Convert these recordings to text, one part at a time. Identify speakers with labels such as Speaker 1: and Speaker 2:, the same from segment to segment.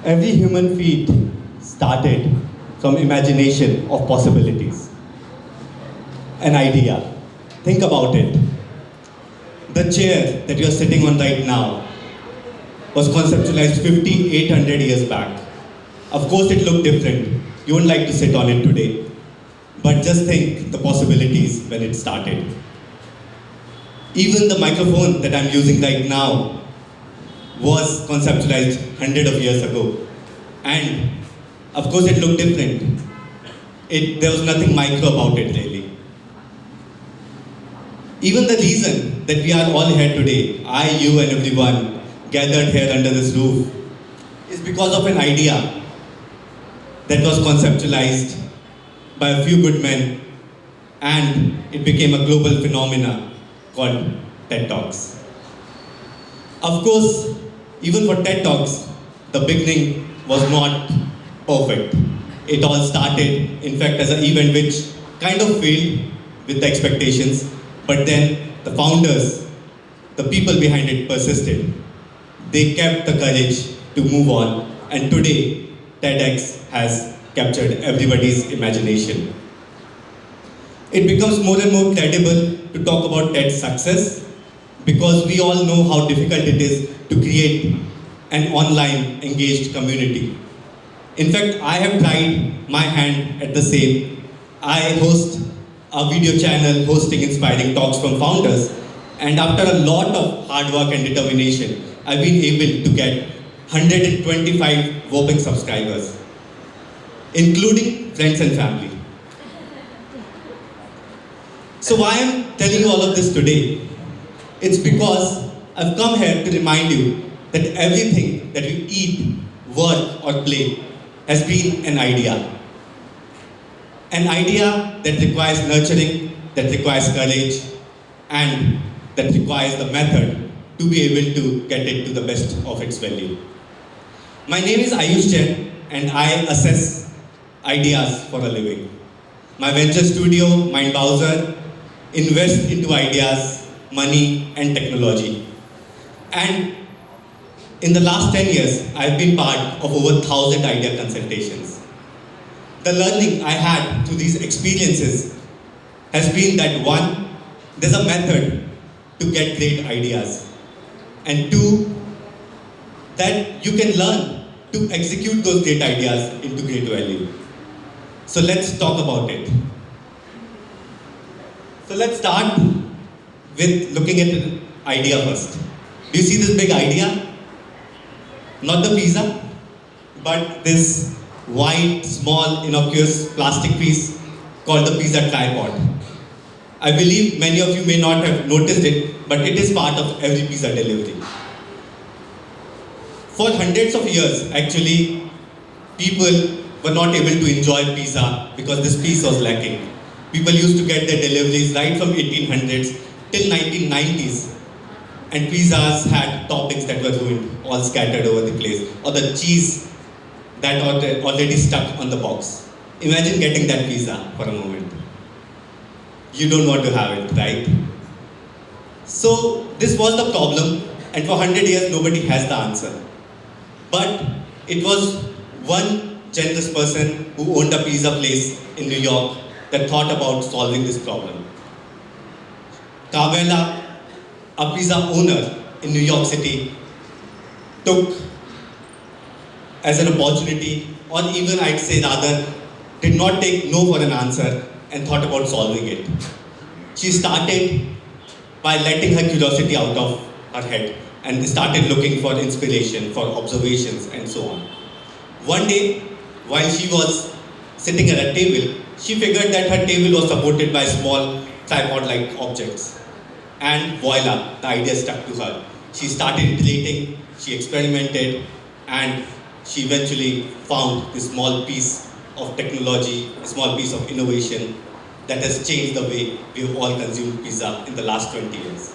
Speaker 1: Every human feat started from imagination of possibilities. An idea. Think about it. The chair that you're sitting on right now was conceptualized 5,800 years back. Of course, it looked different. You wouldn't like to sit on it today. But just think the possibilities when it started. Even the microphone that I'm using right now was conceptualized hundreds of years ago. And of course it looked different. There was nothing micro about it really. Even the reason that we are all here today, I, you and everyone gathered here under this roof, is because of an idea that was conceptualized by a few good men, and it became a global phenomena called TED Talks. Of course, even for TED Talks, the beginning was not perfect. It all started, in fact, as an event which kind of failed with the expectations, but then the founders, the people behind it persisted. They kept the courage to move on, and today, TEDx has captured everybody's imagination. It becomes more and more credible to talk about TED's success because we all know how difficult it is to create an online engaged community. In fact, I have tried my hand at the same. I host a video channel hosting inspiring talks from founders, and after a lot of hard work and determination, I've been able to get 125 whopping subscribers, including friends and family. So why I'm telling you all of this today? It's because I've come here to remind you that everything that you eat, work or play has been an idea. An idea that requires nurturing, that requires courage, and that requires the method to be able to get it to the best of its value. My name is Ayush Jain, and I assess ideas for a living. My venture studio, Mindbowser, invests into ideas, money, and technology. And in the last 10 years, I've been part of over 1,000 idea consultations. The learning I had through these experiences has been that one, there's a method to get great ideas. And two, that you can learn to execute those great ideas into great value. So let's talk about it. So let's start with looking at an idea first. Do you see this big idea? Not the pizza, but this white, small, innocuous plastic piece called the pizza tripod. I believe many of you may not have noticed it, but it is part of every pizza delivery. For hundreds of years, actually, people were not able to enjoy pizza because this piece was lacking. People used to get their deliveries right from 1800s till 1990s. And pizzas had toppings that were ruined, all scattered over the place, or the cheese that already stuck on the box. Imagine getting that pizza for a moment. You don't want to have it, right? So this was the problem, and for 100 years nobody has the answer. But it was one generous person who owned a pizza place in New York that thought about solving this problem. Carmela, a pizza owner in New York City, took as an opportunity, or even I'd say rather, did not take no for an answer and thought about solving it. She started by letting her curiosity out of her head and started looking for inspiration, for observations and so on. One day, while she was sitting at a table, she figured that her table was supported by small tripod-like objects. And voila, the idea stuck to her. She started iterating, she experimented, and she eventually found this small piece of technology, a small piece of innovation that has changed the way we've all consumed pizza in the last 20 years.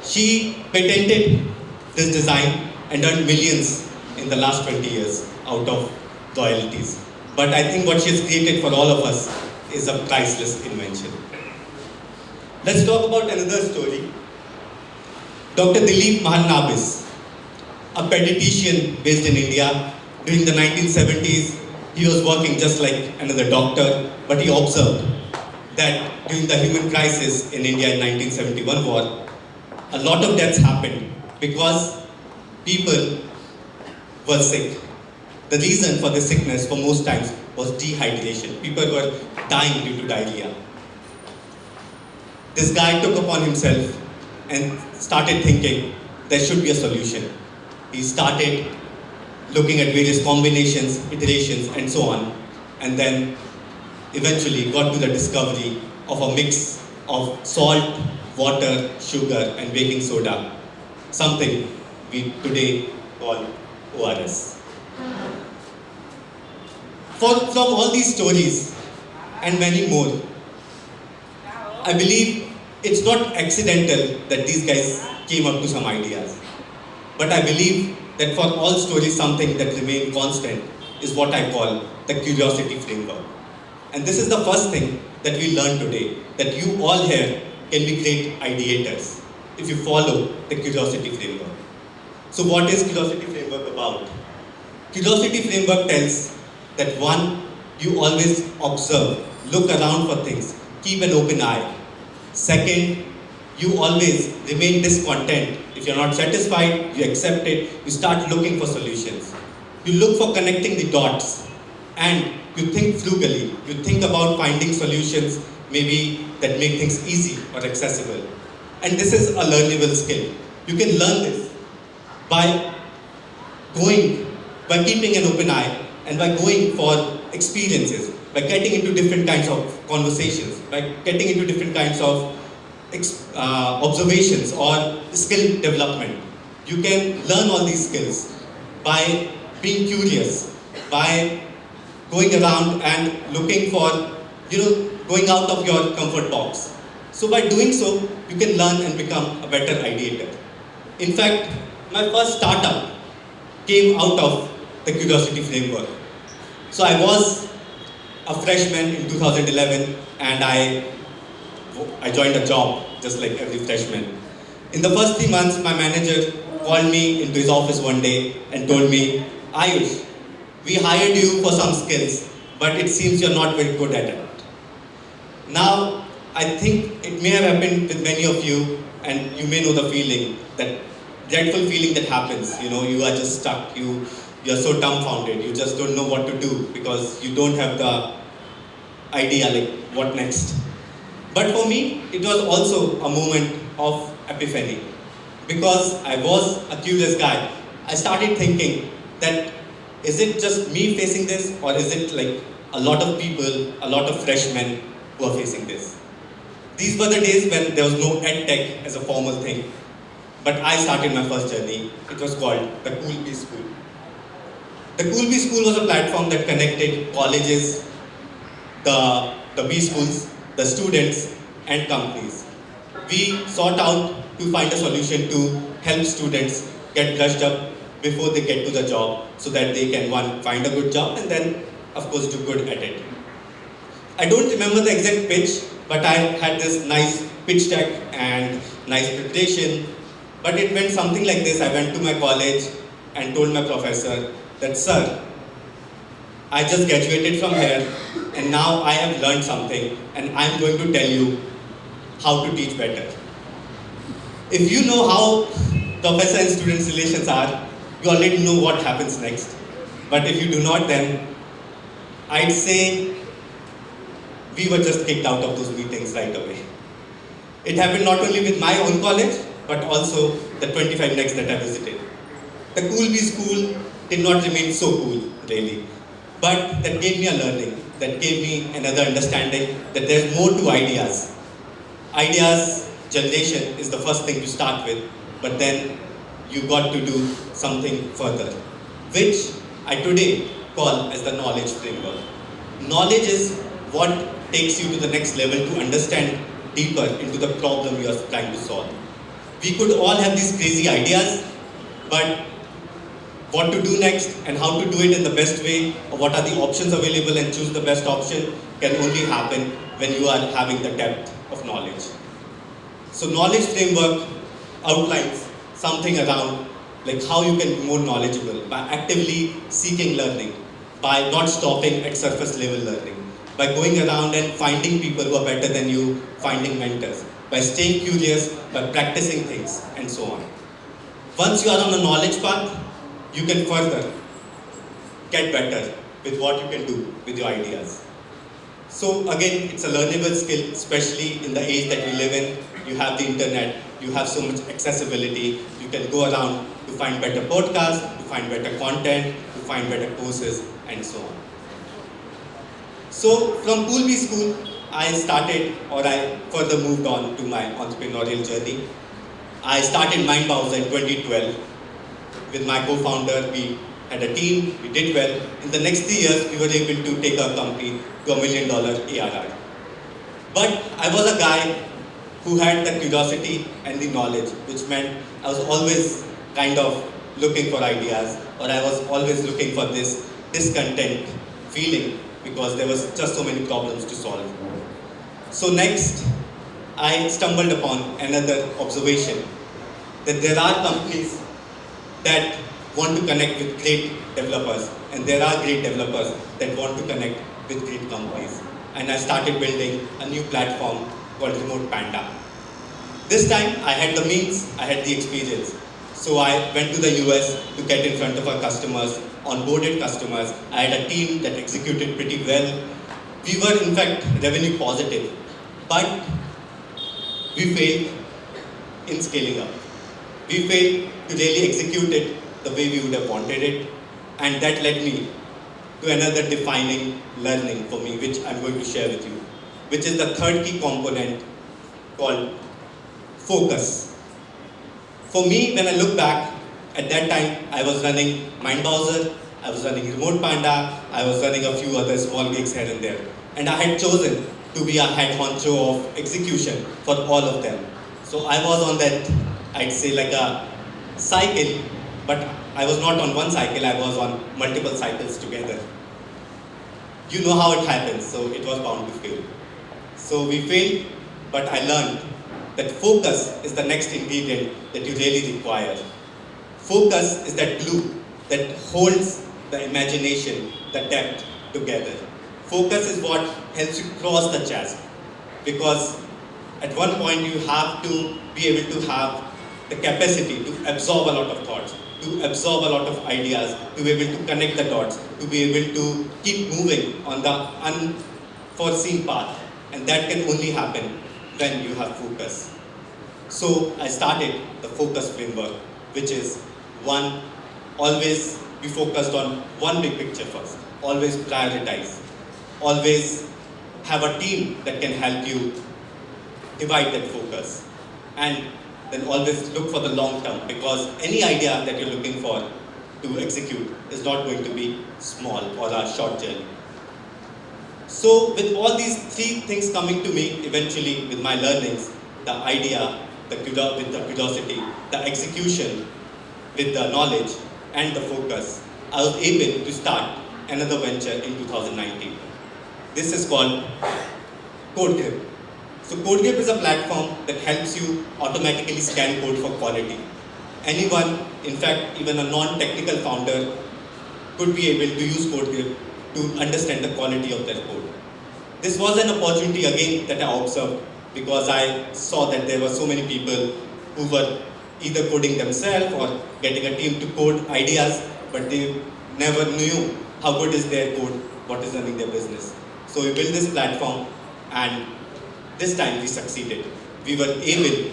Speaker 1: She patented this design and earned millions in the last 20 years out of royalties. But I think what she has created for all of us is a priceless invention. Let's talk about another story. Dr. Dilip Mahanabis, a pediatrician based in India. During the 1970s, he was working just like another doctor, but he observed that during the human crisis in India in 1971 war, a lot of deaths happened because people were sick. The reason for the sickness for most times was dehydration. People were dying due to diarrhea. This guy took upon himself and started thinking there should be a solution. He started looking at various combinations, iterations, and so on, and then eventually got to the discovery of a mix of salt, water, sugar, and baking soda, something we today call ORS. From all these stories and many more, I believe it's not accidental that these guys came up to some ideas. But I believe that for all stories, something that remains constant is what I call the curiosity framework. And this is the first thing that we learn today, that you all here can be great ideators if you follow the curiosity framework. So what is curiosity framework about? Curiosity framework tells that one, you always observe, look around for things, keep an open eye. Second, you always remain discontent. If you're not satisfied, you accept it, you start looking for solutions. You look for connecting the dots, and you think frugally. You think about finding solutions maybe that make things easy or accessible. And this is a learnable skill. You can learn this by keeping an open eye, and by going for experiences, by getting into different kinds of conversations, by getting into different kinds of observations or skill development. You can learn all these skills by being curious, by going around and looking for, going out of your comfort box. So by doing so, you can learn and become a better ideator. In fact, my first startup came out of the curiosity framework. So I was a freshman in 2011, and I joined a job just like every freshman. In the first 3 months, my manager called me into his office one day and told me, Ayush, we hired you for some skills, but it seems you're not very good at it. Now, I think it may have happened with many of you, and you may know the feeling, that dreadful feeling that happens. You are just stuck. You're so dumbfounded. You just don't know what to do because you don't have the idea like what next. But for me, it was also a moment of epiphany, because I was a curious guy. I started thinking that is it just me facing this, or is it like a lot of people, a lot of freshmen who are facing this? These were the days when there was no EdTech as a formal thing. But I started my first journey. It was called the Cool Bee School. The Cool Bee School was a platform that connected colleges, the B schools, the students, and companies. We sought out to find a solution to help students get brushed up before they get to the job, so that they can, one, find a good job, and then, of course, do good at it. I don't remember the exact pitch, but I had this nice pitch deck and nice preparation. But it went something like this. I went to my college and told my professor that, sir, I just graduated from here, and now I have learned something, and I'm going to tell you how to teach better. If you know how professor and students relations are, you already know what happens next. But if you do not, then I'd say we were just kicked out of those meetings right away. It happened not only with my own college, but also the 25 next that I visited. The Cool Bee School did not remain so cool, really. But that gave me a learning, that gave me another understanding that there's more to ideas. Ideas generation is the first thing to start with, but then you got to do something further, which I today call as the knowledge framework. Knowledge is what takes you to the next level to understand deeper into the problem you are trying to solve. We could all have these crazy ideas, but what to do next and how to do it in the best way, or what are the options available and choose the best option, can only happen when you are having the depth of knowledge. So knowledge framework outlines something around like how you can be more knowledgeable by actively seeking learning, by not stopping at surface level learning, by going around and finding people who are better than you, finding mentors, by staying curious, by practicing things, and so on. Once you are on a knowledge path, you can further get better with what you can do with your ideas. So again, it's a learnable skill, especially in the age that we live in. You have the internet, you have so much accessibility, you can go around to find better podcasts, to find better content, to find better courses, and so on. So from Pool B School, I started, or I further moved on to my entrepreneurial journey. I started Mindbowser in 2012 with my co-founder. We had a team, we did well. In the next 3 years, we were able to take our company to $1 million ARR. But I was a guy who had the curiosity and the knowledge, which meant I was always kind of looking for ideas, or I was always looking for this discontent feeling because there was just so many problems to solve. So next, I stumbled upon another observation that there are companies that want to connect with great developers, and there are great developers that want to connect with great companies. And I started building a new platform called Remote Panda. This time I had the means, I had the experience. So I went to the US to get in front of our customers, onboarded customers. I had a team that executed pretty well. We were in fact revenue positive, but we failed in scaling up. We failed to really execute it the way we would have wanted it, and that led me to another defining learning for me, which I'm going to share with you, which is the third key component called focus. For me, when I look back, at that time, I was running Mindbowser, I was running Remote Panda, I was running a few other small gigs here and there. And I had chosen to be a head honcho of execution for all of them. So I was on that, I'd say like a cycle, but I was not on one cycle, I was on multiple cycles together. You know how it happens, so it was bound to fail. So we failed, but I learned that focus is the next ingredient that you really require. Focus is that glue that holds the imagination, the depth together. Focus is what helps you cross the chasm, because at one point you have to be able to have the capacity to absorb a lot of thoughts, to absorb a lot of ideas, to be able to connect the dots, to be able to keep moving on the unforeseen path. And that can only happen when you have focus. So I started the focus framework, which is one, always be focused on one big picture first. Always prioritize. Always have a team that can help you divide that focus. And then always look for the long term, because any idea that you're looking for to execute is not going to be small or a short journey. So with all these three things coming to me eventually with my learnings, the idea, with the curiosity, the execution with the knowledge and the focus, I was able to start another venture in 2019. This is called CodeGrip. So CodeGrip is a platform that helps you automatically scan code for quality. Anyone, in fact, even a non-technical founder could be able to use CodeGrip to understand the quality of their code. This was an opportunity again that I observed, because I saw that there were so many people who were either coding themselves or getting a team to code ideas, but they never knew how good is their code, what is running their business. So we built this platform, and this time we succeeded. We were able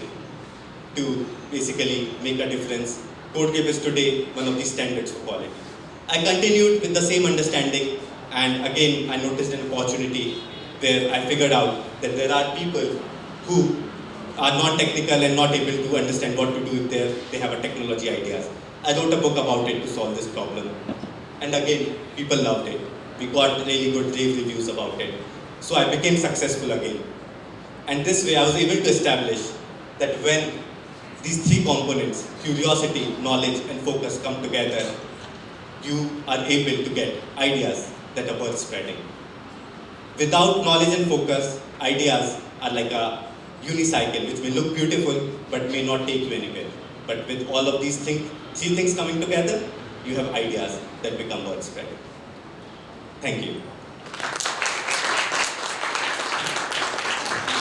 Speaker 1: to basically make a difference. CodeGrip is today one of the standards for quality. I continued with the same understanding, and again I noticed an opportunity where I figured out that there are people who are non-technical and not able to understand what to do if they have a technology ideas. I wrote a book about it to solve this problem. And again, people loved it. We got really good rave reviews about it. So I became successful again. And this way I was able to establish that when these three components, curiosity, knowledge, and focus come together, you are able to get ideas that are worth spreading. Without knowledge and focus, ideas are like a unicycle which may look beautiful but may not take you anywhere. But with all of these three things coming together, you have ideas that become worth spreading. Thank you.